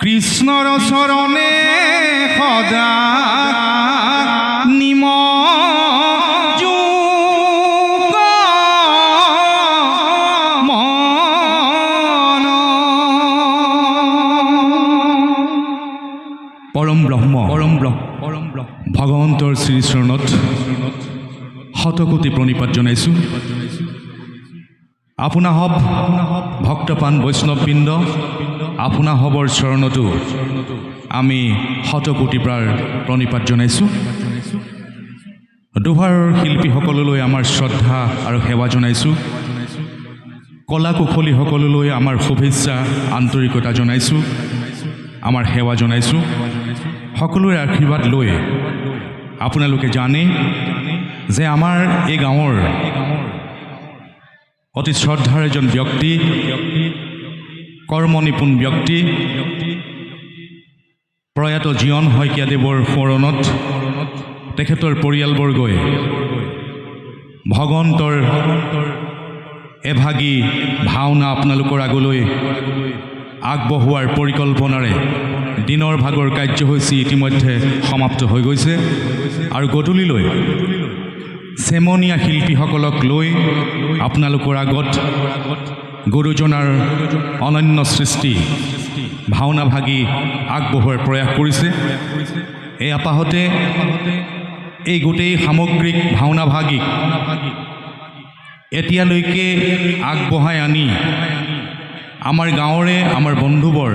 কৃষ্ণৰ চৰণে সদা নিম যোগ মন। পৰম ব্ৰহ্ম ভগৱন্তৰ শ্ৰীচৰণত শতকোটি প্ৰণিপাত জনাইছোঁ। আপোনা হব ভক্তপান বৈষ্ণৱবৃন্দ, আপোনা হবৰ চৰণতো আমি শতকোটি প্ৰণিপাত জনাইছোঁ। দোহাৰৰ শিল্পীসকললৈ আমাৰ শ্ৰদ্ধা আৰু সেৱা জনাইছোঁ। কলা কুশলীসকললৈ আমাৰ শুভেচ্ছা আন্তৰিকতা জনাইছোঁ, আমাৰ সেৱা জনাইছোঁ। সকলোৰে আশীৰ্বাদ লৈ আপোনালোকে জানে যে আমাৰ এই গাঁৱৰ অতি শ্ৰদ্ধাৰ এজন ব্যক্তি, কৰ্মনিপুণ ব্যক্তি, প্ৰয়াত জীয়ন শইকীয়াদেৱৰ সোঁৱৰণত তেখেতৰ পৰিয়ালবৰ্গই ভগৱন্তৰ এভাগী ভাওনা আপোনালোকৰ আগলৈ আগবঢ়োৱাৰ পৰিকল্পনাৰে দিনৰ ভাগৰ কাৰ্যসূচী ইতিমধ্যে সমাপ্ত হৈ গৈছে আৰু গধূলিলৈ চেমনীয়া শিল্পীসকলক লৈ আপোনালোকৰ আগত গুৰুজনাৰ অনন্য সৃষ্টি ভাওনা ভাগি আগবঢ়োৱাৰ প্ৰয়াস কৰিছে। এই আপাহতে এই গোটেই সামগ্ৰিক ভাওনা ভাগিক এতিয়ালৈকে আগবঢ়াই আনি আমাৰ গাঁৱৰে আমাৰ বন্ধুবৰ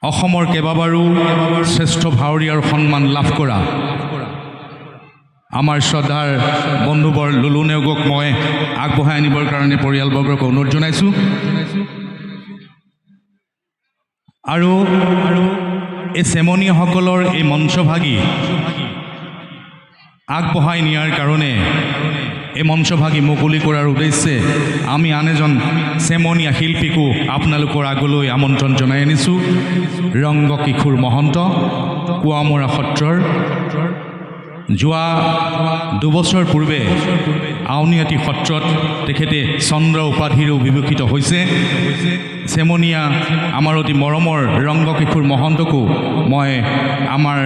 অসমৰ কেইবাবাৰো শ্ৰেষ্ঠ ভাৱৰীয়াৰ সন্মান লাভ কৰা আমাৰ শ্ৰদ্ধাৰ বন্ধুবৰ লুলু নেওগক মই আগবঢ়াই আনিবৰ কাৰণে পৰিয়ালবৰ্গক অনুৰোধ জনাইছোঁ। আৰু এই চেমনীয়াসকলৰ এই মঞ্চভাগী আগবঢ়াই নিয়াৰ কাৰণে এই মঞ্চভাগী মুকলি কৰাৰ উদ্দেশ্যে আমি আন এজন চেমনীয়া শিল্পীকো আপোনালোকৰ আগলৈ আমন্ত্ৰণ জনাই আনিছোঁ। ৰংগ কিশোৰ মহন্ত, কুৱামৰা সত্ৰৰ। যোৱা দুবছৰ পূৰ্বে আউনীআটী সত্ৰত তেখেতে চন্দ্ৰ উপাধিৰেও বিভূষিত হৈছে। চেমনীয়া আমাৰ অতি মৰমৰ ৰংগ কিশোৰ মহন্তকো মই আমাৰ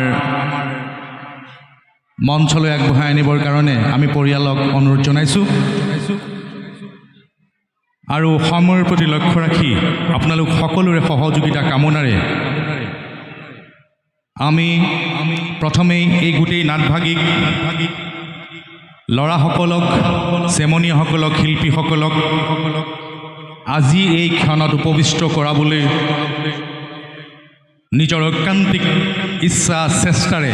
মঞ্চলৈ আগবঢ়াই আনিবৰ কাৰণে আমি পৰিয়ালক অনুৰোধ জনাইছোঁ। আৰু সময়ৰ প্ৰতি লক্ষ্য ৰাখি আপোনালোক সকলোৰে সহযোগিতা কামনাৰে আমি প্ৰথমেই এই গোটেই নাটভাগিক ল'ৰাসকলক, চেমনীয়াসকলক, শিল্পীসকলক আজি এই ক্ষণত উপবিষ্ট কৰাবলৈ নিজৰ ঐকান্তিক ইচ্ছা চেষ্টাৰে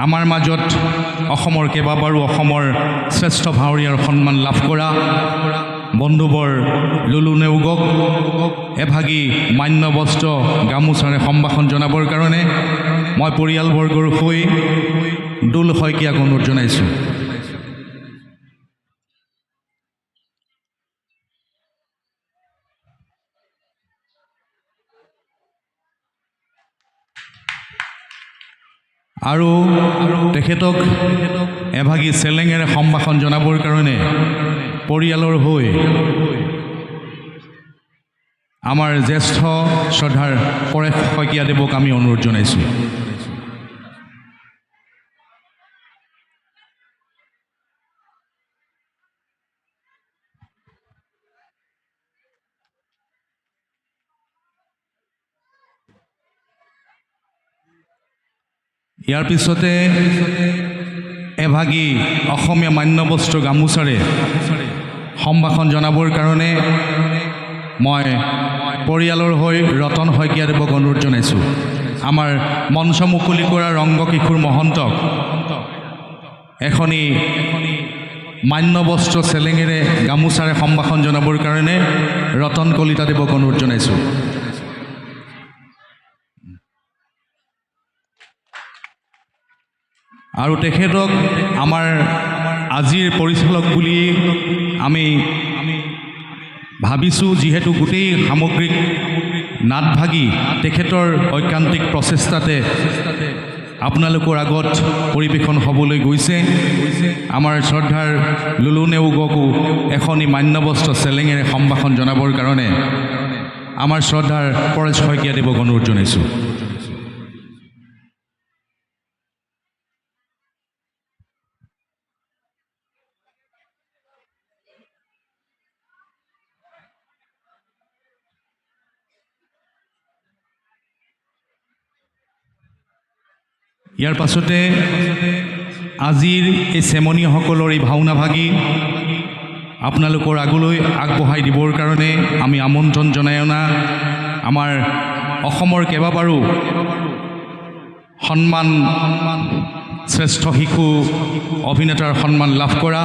আমাৰ মাজত অসমৰ কেইবাবাৰো অসমৰ শ্ৰেষ্ঠ ভাৱৰীয়াৰ সন্মান লাভ কৰা বন্ধুবৰ লুলু নেওগক এভাগী মান্য বস্ত্ৰ গামোচাৰে সম্ভাষণ জনাবৰ কাৰণে মই পৰিয়ালবৰ্গৰ হৈ দুল শইকীয়াক অনুৰোধ জনাইছোঁ। আৰু তেখেতক এভাগী চেলেঙেৰে সম্ভাষণ জনাবৰ কাৰণে পৰিয়ালৰ হৈ আমাৰ জ্যেষ্ঠ শ্ৰদ্ধাৰ পৰেশ শইকীয়াদেৱক আমি অনুৰোধ জনাইছোঁ। ইয়াৰ পিছতে এভাগী অসমীয়া মান্য বস্ত্ৰ গামোচাৰে সম্ভাষণ জনাবৰ কাৰণে মই পৰিয়ালৰ হৈ ৰতন শইকীয়াদেৱক অনুৰোধ জনাইছোঁ। আমাৰ মঞ্চ মুকলি কৰা ৰংগ কিশোৰ মহন্তক এখনি মান্য বস্ত্ৰ চেলেঙেৰে গামোচাৰে সম্ভাষণ জনাবৰ কাৰণে ৰতন কলিতাদেৱক অনুৰোধ জনাইছোঁ। আৰু তেখেতক আমাৰ আজিৰ পৰিচালক বুলি আমি ভাবিছোঁ, যিহেতু গোটেই সামগ্ৰিক নাটভাগী তেখেতৰ ঐকান্তিক প্ৰচেষ্টাতে আপোনালোকৰ আগত পৰিৱেশন হ'বলৈ গৈছে আমাৰ শ্ৰদ্ধাৰ লুলু নেওগকো এখনি মান্যবস্ত্ৰ চেলেঙেৰে সম্ভাষণ জনাবৰ কাৰণে আমাৰ শ্ৰদ্ধাৰ পৰেশ শইকীয়াদেৱক অনুৰোধ জনাইছোঁ। ইয়াৰ পাছতে আজিৰ এই চেমনীয়াসকলৰ এই ভাওনাভাগী আপোনালোকৰ আগলৈ আগবঢ়াই দিবৰ কাৰণে আমি আমন্ত্ৰণ জনাই অনা আমাৰ অসমৰ কেইবাবাৰো সন্মান শ্ৰেষ্ঠ শিশু অভিনেতাৰ সন্মান লাভ কৰা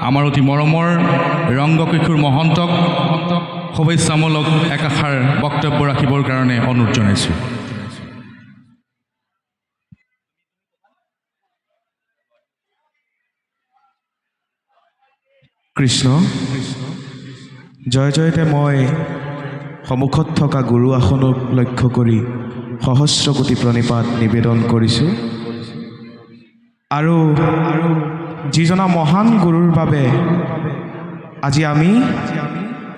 আমাৰ অতি মৰমৰ ৰংগকিশোৰ মহন্তক শুভেচ্ছামূলক একাষাৰ বক্তব্য ৰাখিবৰ কাৰণে অনুৰোধ জনাইছোঁ। কৃষ্ণ জয় জয়তে মই সন্মুখত থকা গুৰু আসনক লক্ষ্য কৰি সহস্ৰ কোটি প্ৰণিপাত নিবেদন কৰিছোঁ আৰু যিজনা মহান গুৰুৰ বাবে আজি আমি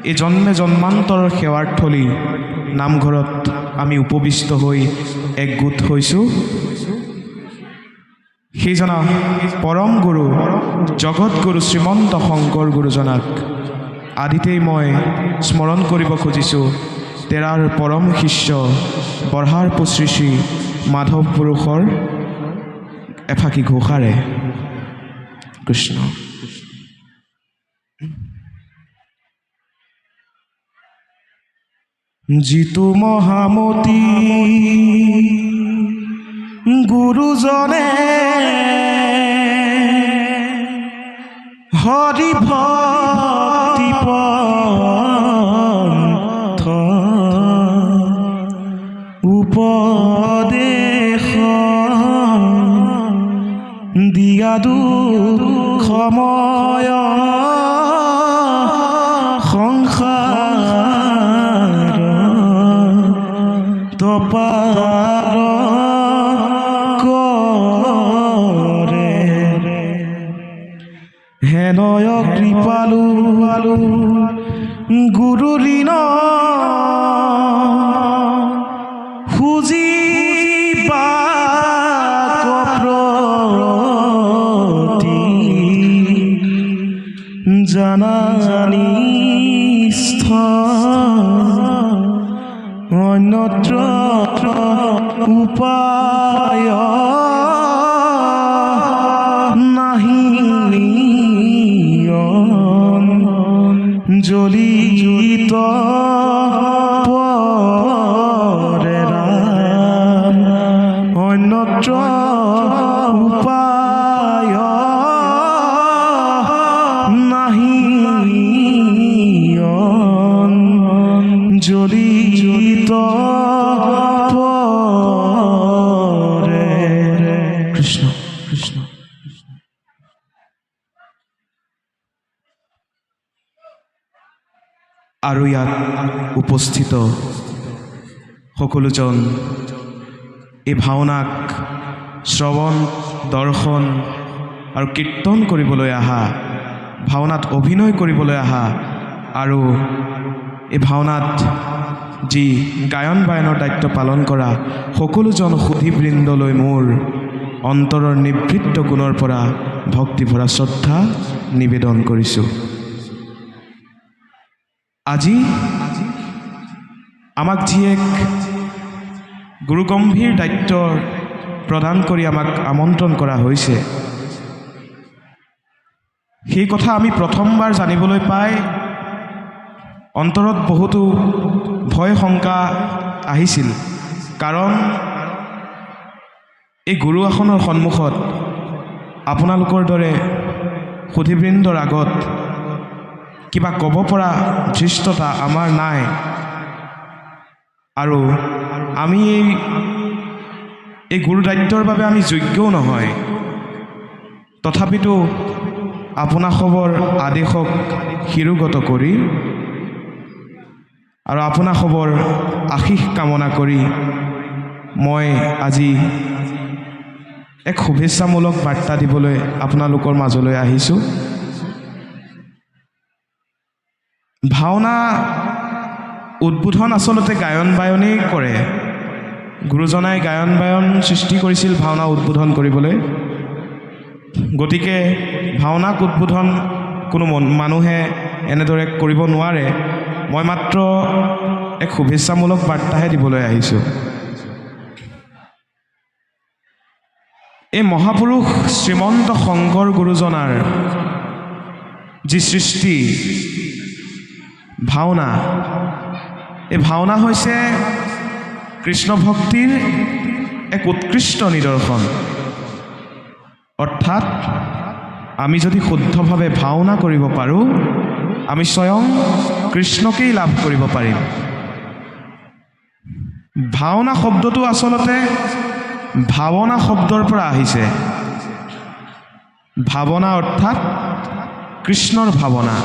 এই জন্মে জন্মান্তৰৰ সেৱাৰ থলী নামঘৰত আমি উপবিষ্ট হৈ একগোট হৈছোঁ। সেইজনা পৰম গুৰু জগত গুৰু শ্ৰীমন্ত শংকৰ গুৰুজনাক আদিতেই মই স্মৰণ কৰিব খুজিছোঁ। তেৰাৰ পৰম শিষ্য বৰহাৰ শ্ৰী শ্ৰী মাধৱ পুৰুষৰ এফাকি ঘোষাৰে। কৃষ্ণ যিটো মহামতী গুৰুজনে হৰি ভক্তি পন্থ উপদেশ দিয়া দুখময় সংসাৰ তপাৰ হেনয় কৃপালু গুৰু ঋণ খুজি প্ৰতি জানানিস্থ অন্যত্ৰ উপায় নাহি জ্বলিত পৰে ৰাম অন্যত্ৰ উপায় নাহি জ্বলিত পৰে। কৃষ্ণ কৃষ্ণ আৰু ইয়াত উপস্থিত সকলোজন এই ভাওনাক শ্ৰৱণ দৰ্শন আৰু কীৰ্তন কৰিবলৈ অহা, ভাওনাত অভিনয় কৰিবলৈ অহা আৰু এই ভাওনাত যি গায়ন বায়নৰ দায়িত্ব পালন কৰা সকলোজন সুধীবৃন্দলৈ মোৰ অন্তৰৰ নিবৃত্ত গুণৰ পৰা ভক্তি ভৰা শ্ৰদ্ধা নিবেদন কৰিছোঁ। আজি আমাক যি এক গুৰুগম্ভীৰ দায়িত্ব প্ৰদান কৰি আমাক আমন্ত্ৰণ কৰা হৈছে, সেই কথা আমি প্ৰথমবাৰ জানিবলৈ পাই অন্তৰত বহুতো ভয় শংকা আহিছিল। কাৰণ এই গুৰু আসনৰ সন্মুখত আপোনালোকৰ দৰে সুধীবৃন্দৰ আগত কিবা ক'ব পৰা ধৃষ্টতা আমাৰ নাই আৰু আমি এই গুৰু দায়িত্বৰ বাবে আমি যোগ্যও নহয়। তথাপিতো আপোনাসৱৰ আদেশক শিৰোগত কৰি আৰু আপোনাসৱৰ আশীষ কামনা কৰি মই আজি এক শুভেচ্ছামূলক বাৰ্তা দিবলৈ আপোনালোকৰ মাজলৈ আহিছোঁ। ভাওনা উদ্বোধন আচলতে গায়ন বায়নেই কৰে। গুৰুজনাই গায়ন বায়ন সৃষ্টি কৰিছিল ভাওনা উদ্বোধন কৰিবলৈ। গতিকে ভাওনাক উদ্বোধন কোনো মানুহে এনেদৰে কৰিব নোৱাৰে। মই মাত্ৰ এক শুভেচ্ছামূলক বাৰ্তাহে দিবলৈ আহিছোঁ। এই মহাপুৰুষ শ্ৰীমন্ত শংকৰ গুৰুজনাৰ যি সৃষ্টি ভাওনা, এই ভাওনা হৈছে কৃষ্ণ ভক্তিৰ এক উৎকৃষ্ট নিদৰ্শন। অৰ্থাৎ আমি যদি শুদ্ধভাৱে ভাওনা কৰিব পাৰোঁ, আমি স্বয়ং কৃষ্ণকেই লাভ কৰিব পাৰিম। ভাওনা শব্দটো আচলতে ভাৱনা শব্দৰ পৰা আহিছে। ভাৱনা অৰ্থাৎ কৃষ্ণৰ ভাৱনা।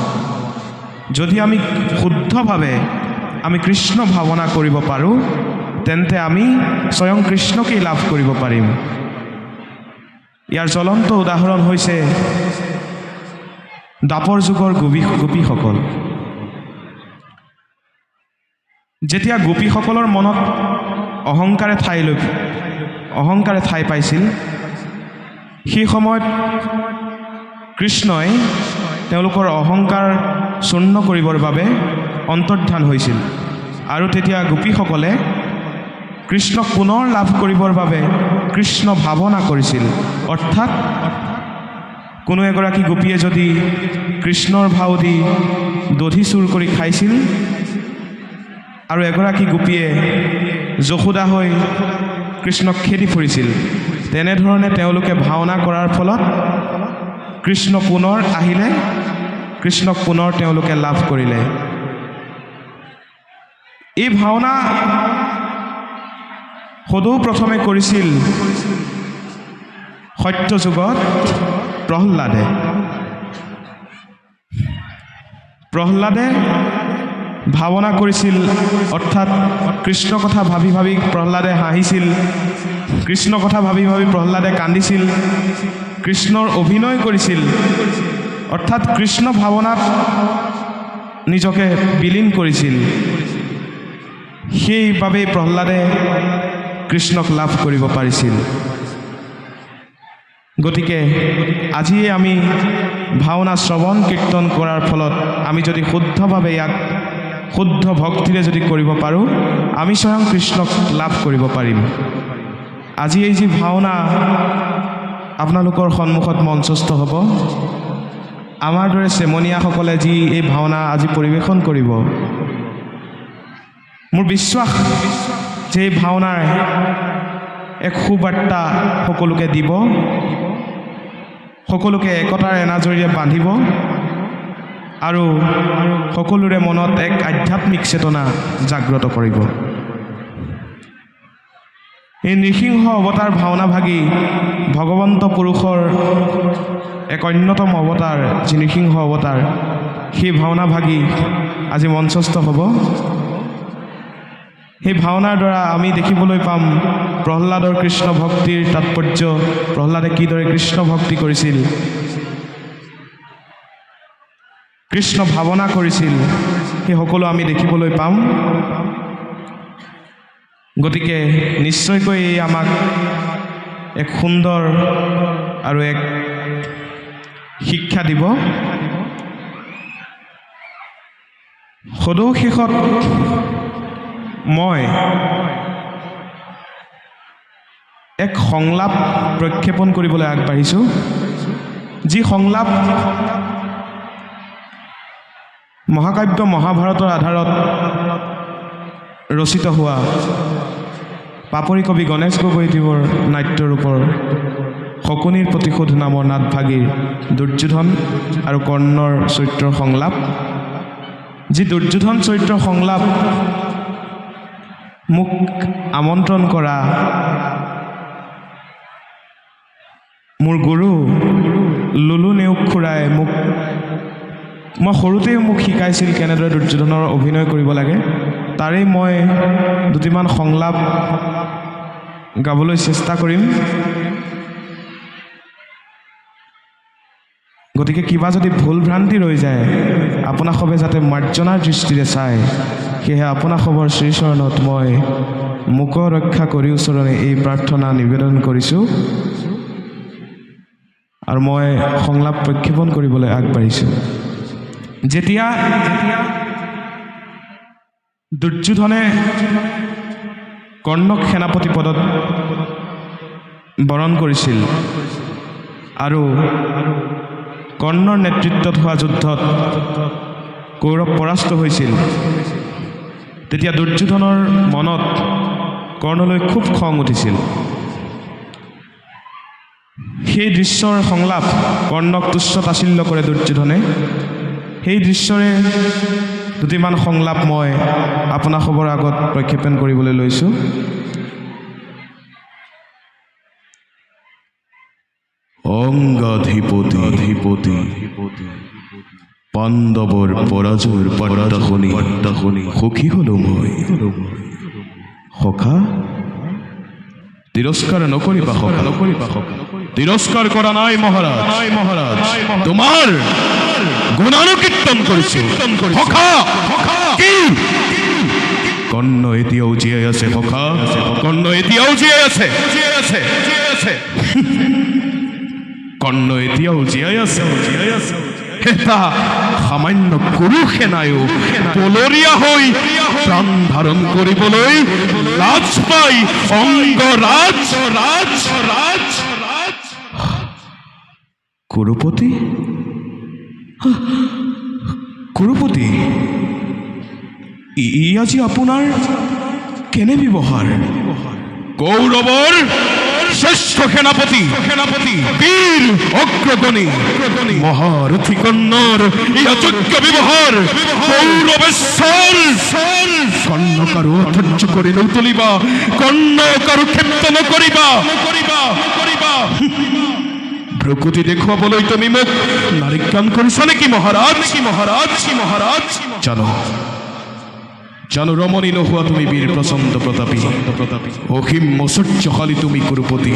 যদি আমি শুদ্ধভাৱে আমি কৃষ্ণ ভাৱনা কৰিব পাৰোঁ, তেন্তে আমি স্বয়ং কৃষ্ণকেই লাভ কৰিব পাৰিম। ইয়াৰ জ্বলন্ত উদাহৰণ হৈছে দ্বাপৰ যুগৰ গোপীসকল। যেতিয়া গোপীসকলৰ মনত অহংকাৰে ঠাই পাইছিল, সেই সময়ত কৃষ্ণই তেওঁলোকৰ অহংকাৰ চূৰ্ণ কৰিবৰ বাবে অন্তৰ্ধান হৈছিল। আৰু তেতিয়া গোপীসকলে কৃষ্ণক পুনৰ লাভ কৰিবৰ বাবে কৃষ্ণ ভাৱনা কৰিছিল। অৰ্থাৎ কোনো এগৰাকী গোপীয়ে যদি কৃষ্ণৰ ভাও দি দধি চুৰ কৰি খাইছিল আৰু এগৰাকী গোপীয়ে যশোদা হৈ কৃষ্ণক খেদি ফুৰিছিল, তেনেধৰণে তেওঁলোকে ভাওনা কৰাৰ ফলত কৃষ্ণ পুনৰ আহিলে, কৃষ্ণক পুনৰ তেওঁলোকে লাভ কৰিলে। এই ভাওনা সদৌ প্ৰথমে কৰিছিল সত্য যুগত প্ৰহ্লাদে ভাৱনা কৰিছিল। অৰ্থাৎ কৃষ্ণ কথা ভাবি ভাবি প্ৰহ্লাদে হাঁহিছিল, কৃষ্ণ কথা ভাবি ভাবি প্ৰহ্লাদে কান্দিছিল, কৃষ্ণৰ অভিনয় কৰিছিল। অৰ্থাৎ কৃষ্ণ ভাৱনাত নিজকে বিলীন কৰিছিল। সেইবাবেই প্ৰহ্লাদে কৃষ্ণক লাভ কৰিব পাৰিছিল। গতিকে আজিয়ে আমি ভাওনা শ্ৰৱণ কীৰ্তন কৰাৰ ফলত আমি যদি শুদ্ধভাৱে ইয়াক শুদ্ধ ভক্তিৰে যদি কৰিব পাৰোঁ, আমি স্বয়ং কৃষ্ণক লাভ কৰিব পাৰিম। আজি এই যি ভাওনা আপোনালোকৰ সন্মুখত মঞ্চস্থ হ'ব, আমাৰ দৰে চেমনীয়াসকলে যি এই ভাওনা আজি পৰিৱেশন কৰিব, মোৰ বিশ্বাস যে এই ভাওনাৰ এক সুবাৰ্তা সকলোকে দিব, সকলোকে একতাৰ এনাজৰীৰে বান্ধিব আৰু সকলোৰে মনত এক আধ্যাত্মিক চেতনা জাগ্ৰত কৰিব। এই নৃসিংহ অৱতাৰ ভাওনাভাগী ভগৱন্ত পুৰুষৰ এক অন্যতম অৱতাৰ যি নৃসিংহ অৱতাৰ, সেই ভাওনাভাগী আজি মঞ্চস্থ হ'ব। সেই ভাওনাৰ দ্বাৰা আমি দেখিবলৈ পাম প্ৰহ্লাদৰ কৃষ্ণ ভক্তিৰ তাৎপৰ্য, প্ৰহ্লাদে কিদৰে কৃষ্ণ ভক্তি কৰিছিল, কৃষ্ণ ভাৱনা কৰিছিল, সেই সকলো আমি দেখিবলৈ পাম। গতিকে নিশ্চয়কৈ এই আমাক এক সুন্দৰ আৰু এক শিক্ষা দিব। সদৌ শেষত মই এক সংলাপ প্ৰক্ষেপণ কৰিবলৈ আগবাঢ়িছোঁ, যি সংলাপ মহাকাব্য মহাভাৰতৰ আধাৰত ৰচিত হোৱা পাপৰি কবি গণেশ গগৈদেৱৰ নাট্যৰূপৰ শকুনিৰ প্ৰতিশোধ নামৰ নাটভাগীৰ দুৰ্যোধন আৰু কৰ্ণৰ চৰিত্ৰৰ সংলাপ। যি দুৰ্যোধন চৰিত্ৰৰ সংলাপ মোক আমন্ত্ৰণ কৰা মোৰ গুৰু লুলু নেওগ খুৰাই মই সৰুতেই মোক শিকাইছিল কেনেদৰে দুৰ্যোধনৰ অভিনয় কৰিব লাগে। তাৰেই মই দুটিমান সংলাপ গাবলৈ চেষ্টা কৰিম। গতিকে কিবা যদি ভুল ভ্ৰান্তি ৰৈ যায় আপোনাক সবে যাতে মাৰ্জনাৰ দৃষ্টিৰে চায়, সেয়েহে আপোনাক সবৰ শ্ৰীচৰণত মই মোক ৰক্ষা কৰি ওচৰৰে এই প্ৰাৰ্থনা নিবেদন কৰিছোঁ আৰু মই সংলাপ প্ৰক্ষেপণ কৰিবলৈ আগবাঢ়িছোঁ। যেতিয়া দুৰ্যোধনে কৰ্ণক সেনাপতি পদত বৰণ কৰিছিল আৰু কৰ্ণৰ নেতৃত্বত হোৱা যুদ্ধত কৌৰৱ পৰাস্ত হৈছিল, তেতিয়া দুৰ্যোধনৰ মনত কৰ্ণলৈ খুব খং উঠিছিল। সেই দৃশ্যৰ সংলাপ কৰ্ণক তুচ্ছ তাচ্ছিল্য কৰে দুৰ্যোধনে। সেই দৃশ্যৰে দুটিমান সংলাপ মই আপোনাৰ খবৰ আগত প্ৰক্ষেপণ কৰিবলৈ লৈছোঁ। অংগাধিপতি পাণ্ডৱৰ পৰাজয়ৰ বাৰ্তা শুনি সুখী হলো মই। সখা, তিৰস্কাৰ নকৰিবা সখা, তিৰস্কাৰ কৰা নাই মহাৰাজ, তোমাৰ গুণানুকীৰ্তন কৰিছোঁ। সখা, কি কৰ্ণ এতিয়াও জীয়াই আছে? সখা, কৰ্ণ এতিয়াও জীয়াই আছে, কৰ্ণ এতিয়াও জীয়াই আছে। এটা সামান্য কুৰু সেনায়ো পলৰীয়া হৈ প্ৰাণ ধাৰণ কৰিবলৈ লাজ পাই অংগৰাজ কুৰুপতি ই আজি আপোনাৰ কেনে ব্যৱহাৰ? কৌৰৱৰ শ্ৰেষ্ঠ সেনাপতি বীৰ অগ্ৰগণী মহাৰথী কৰ্ণৰ এই অযোগ্য ব্যৱহাৰ কৌৰৱেশ্বৰ কৰ্ণক আৰু অধৈৰ্য কৰি নতুলিবা, কৰ্ণক আৰু ক্ষেপ্ত নকৰিবা। ভ্ৰকুটি দেখুৱাবলৈ তুমি মোক নাৰীজ্ঞান কৰিছা নেকি মহাৰাজ? জানো ৰমণী নোহোৱা তুমি বীৰ প্ৰচণ্ড প্ৰতাপী, অসীম ঐশ্বৰ্যশালী তুমি কুৰুপতি।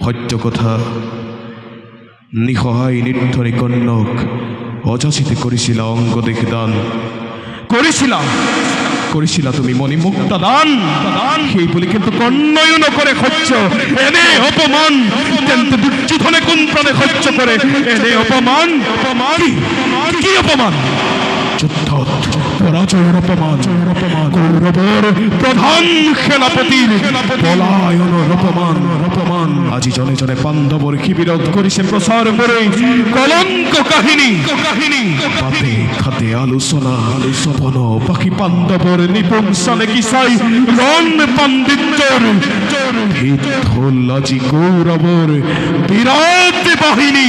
সত্য কথা, নিসহায় নিৰ্ধনী কৰ্ণক অযাচিতে কৰিছিলা অংগদেশ দান, কৰিছিলা তুমি মণিমুক্তা দান। সেই বুলি কিন্তু কৰ্ণয়ো নকৰে সহ্য এনে অপমান। তেন্তে দুৰ্যোধনে কোন প্ৰাণে সহ্য কৰে এনে অপমান? কি অপমান? যুদ্ধত পৰাজয়ৰ অপমান, কৌৰৱৰ প্ৰধান সেনাপতিৰ পলায়নৰ অপমান। আজি জনে জনে পাণ্ডৱৰ শিবিৰত কৰিছে প্ৰচাৰ কৰে কলংক কাহিনী। পাতে খাতে আলোচনা বনবাসী পাণ্ডৱৰ নিপুংসানে কি চাই ৰণ পাণ্ডিত্যৰ ভিত হল আজি কৌৰৱৰ বিৰাট বাহিনী।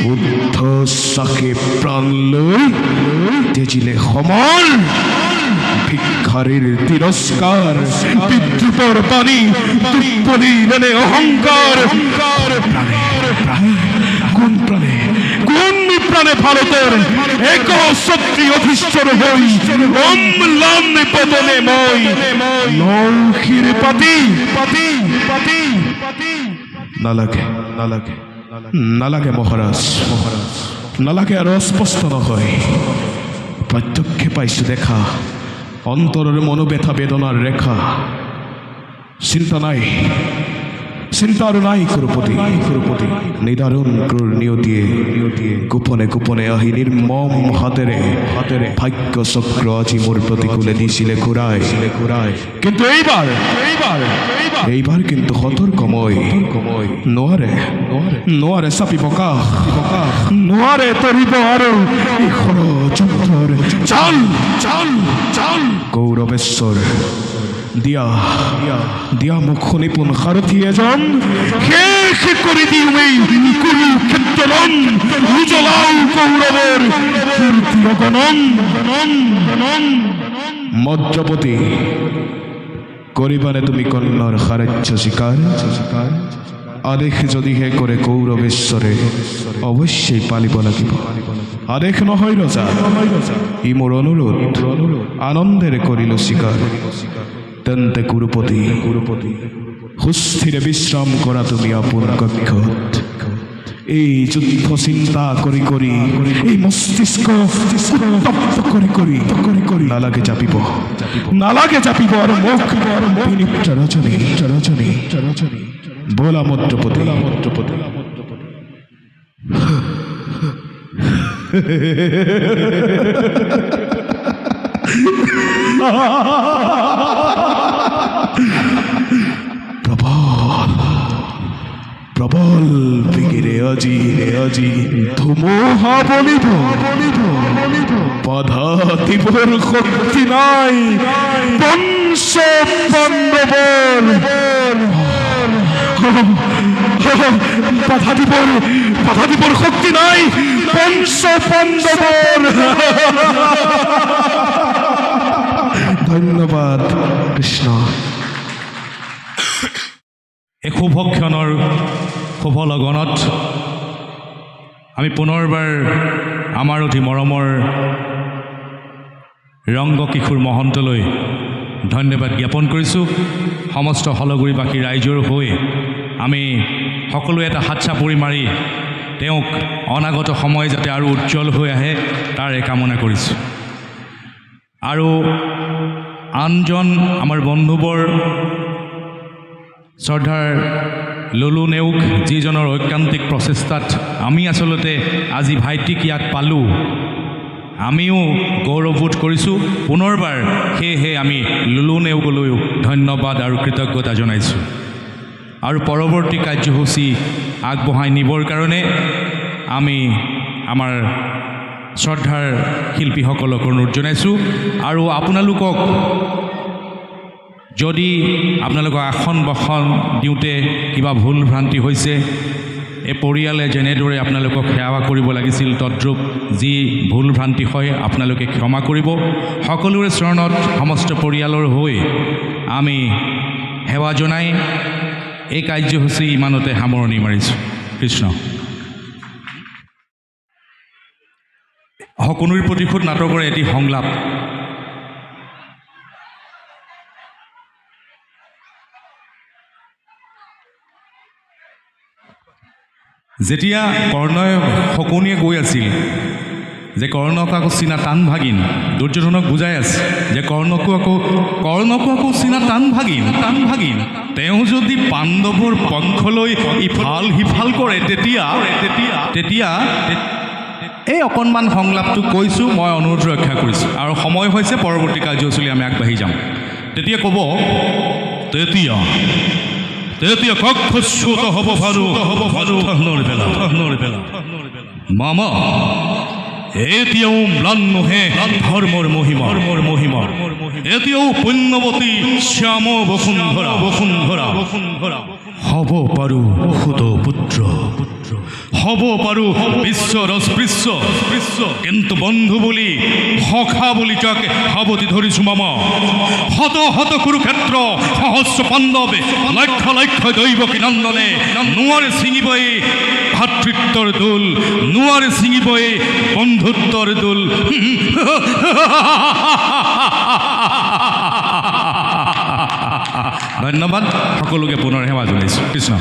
বুদ্ধ চাকে প্ৰাণ লৈ তেজিলে সমল, ভিক্ষাৰীৰ তিৰস্কাৰ, বিদ্ৰুপৰ বাণী, তুপলিলে অহংকাৰ। কোন প্ৰাণে ভাৰতেৰ এক শত্ৰী অধীশ্বৰ হই অম্লান পদনে মই লৌহিৰ পাতি। নালাগে মহাৰাজ, নালাগে আৰু স্পষ্ট নহয়। প্ৰত্যক্ষে পাইছোঁ দেখা অন্তৰৰ মনোব্যথা বেদনাৰ ৰেখা। চিন্তা আৰু নাই কুৰুপতি। নিদাৰুণ ক্ৰূৰ নিয়তিয়ে গোপনে আহি নিৰ্মম হাতেৰে ভাগ্য চক্ৰ আজি মোৰ প্ৰতিকূলে দিছিলে ঘূৰাই। কিন্তু এইবাৰ কিন্তু সতৰ্কময় নোৱাৰে চাপিব কাষ, নোৱাৰে তৰিব আৰু ষড়যন্ত্ৰৰ চাল। কৌৰৱেশ্বৰ দিয়া মুখ নিপুণ সাৰথী এজন শেষ কৰি দিওঁৱেই কুৰুক্ষেত্ৰন। উজ্বলাও কৌৰৱৰ কীৰ্তি অগণন। মদ্ৰপতি কৰিবানে তুমি কৰ্ণৰ সাৰাজ্য স্বীকাৰ? আদেশ যদিহে কৰে কৌৰৱেশ্বৰে অৱশ্যেই পালিব লাগিব। আদেশ নহয় ৰজা, ই মোৰ অনুৰোধ, আনন্দেৰে কৰিলো স্বীকাৰ। তেন্তে কুৰুপতি সুস্থিৰে বিশ্ৰাম কৰা তুমি আপোন কক্ষত। এই যুদ্ধ চিন্তা কৰি কৰি এই মস্তিষ্ক উত্তপ্ত কৰি নালাগে জাপিব আৰু মোক বিনিপ্ত ৰজনী বলা মদ্ৰপতি প্রবল বেগেরে আজি ধুমুহা বলিব বাধা দিবর শক্তি নাই বংশ পাণ্ডবর বাধা দিবর শক্তি নাই বংশ পাণ্ডবর ধন্যবাদ কৃষ্ণ। এই শুভক্ষণৰ শুভ লগনত আমি পুনৰবাৰ আমাৰ অতি মৰমৰ ৰংগ কিশোৰ মহন্তলৈ ধন্যবাদ জ্ঞাপন কৰিছোঁ। সমস্ত হলগুৰিবাসী ৰাইজৰ হৈ আমি সকলোৱে এটা হাত চাপৰি মাৰি তেওঁক অনাগত সময় যাতে আৰু উজ্জ্বল হৈ আহে তাৰে কামনা কৰিছোঁ। আৰু আনজন আমাৰ বন্ধুবৰ শ্ৰদ্ধাৰ লুলু নেওগ যিজনৰ ঐকান্তিক প্ৰচেষ্টাত আমি আচলতে আজি ভাইটিক ইয়াত পালোঁ, আমিও গৌৰৱবোধ কৰিছোঁ। পুনৰবাৰ সেয়েহে আমি লুলু নেওগলৈও ধন্যবাদ আৰু কৃতজ্ঞতা জনাইছোঁ। আৰু পৰৱৰ্তী কাৰ্যসূচী আগবঢ়াই নিবৰ কাৰণে আমি আমাৰ শ্ৰদ্ধাৰ শিল্পীসকলক অনুৰোধ জনাইছোঁ। আৰু আপোনালোকক যদি আপোনালোকৰ আসন বাসন দিওঁতে কিবা ভুল ভ্ৰান্তি হৈছে, এই পৰিয়ালে যেনেদৰে আপোনালোকক সেৱা কৰিব লাগিছিল তদ্ৰূপ যি ভুল ভ্ৰান্তি হয় আপোনালোকে ক্ষমা কৰিব। সকলোৰে চৰণত সমস্ত পৰিয়ালৰ হৈ আমি সেৱা জনাই এই কাৰ্যসূচী ইমানতে সামৰণি মাৰিছোঁ। কৃষ্ণ। শকুনিৰ প্ৰতিশোধ নাটকৰ এটি সংলাপ। যেতিয়া কৰ্ণই শকুনিয়ে কৈ আছিল যে কৰ্ণক আকৌ চিনা টান ভাগিন, দুৰ্যোধনক বুজাই আছে যে কৰ্ণকো আকৌ চিনা টান ভাগিন। তেওঁ যদি পাণ্ডৱৰ পক্ষলৈ ইফাল সিফাল কৰে তেতিয়া এই অকণমান সংলাপটো কৈছোঁ, মই অনুৰোধ ৰক্ষা কৰিছোঁ। আৰু সময় হৈছে পৰৱৰ্তী কাৰ্যসূচীলৈ আমি আগবাঢ়ি যাম। তেতিয়া ক'ব তেতিয়া কক্ষচ্যুত হ'ব পাৰোঁ মামা এতিয়াও ম্লান নহে ধৰ্মৰ মহিমা এতিয়াও পুণ্যৱতী শ্যাম বসুন্ধৰা হ'ব পাৰোঁ সুত পুত্ৰ হ'ব পাৰোঁ বিশ্বৰস্পৃশ্য কিন্তু বন্ধু বুলি সখা বুলি যাক সাৱটি ধৰিছোঁ মামা। শত শত কুৰুক্ষেত্ৰ সহস্ৰ পাণ্ডৱ লক্ষ লক্ষ দৈৱকী নন্দনে নোৱাৰে ছিঙিবই ভাতৃত্বৰ দোল, নোৱাৰে ছিঙিবই বন্ধুত্বৰ দোল। ধন্যবাদ, সকলোকে পুনৰ সেৱা জনাইছোঁ। কৃষ্ণ।